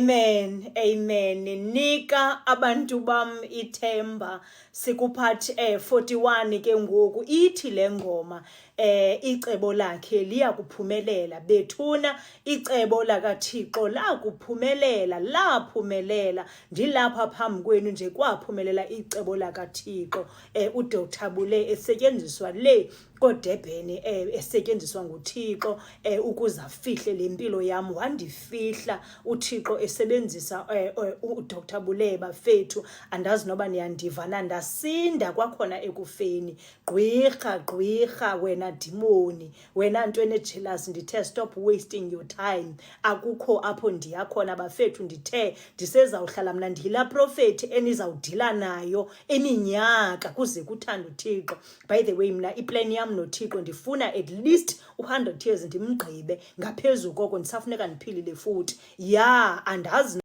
Amen, amen. Nika abantu bam ithemba. Sikupart 41 ke ngoku ithi le ngoma icebo lakhe liya kuphumelela. Bethuna icebo lakaThixo lakuphumelela, laphumelela. Ndilapha phambi kwenu nje kwaphumelela icebo lakaThixo. uDr Bule esetyenziswa le koDurban esetyenziswa nguThixo ukuze afihle lempilo yam. Wandifihla uThixo esebenzisa uDr Bule bafethu. Andazi noba niyandiva na, ndasinda kwakhona ekufeni. Gqwirha wena dimoni, wena nto enejealous. Ndithe stop wasting your time. Akukho apho ndiya khona bafethu. Ndithe ndisezawuhlala mna ndiyila profethi enizawudila nayo eminyaka kuze kuthanda uThixo. By the way, mna iplan yam noThixo ndifuna at least 100 years ndimgqibe. Ngaphezulu koko ndisafuneka ndiphilile futhi. Ya, andazi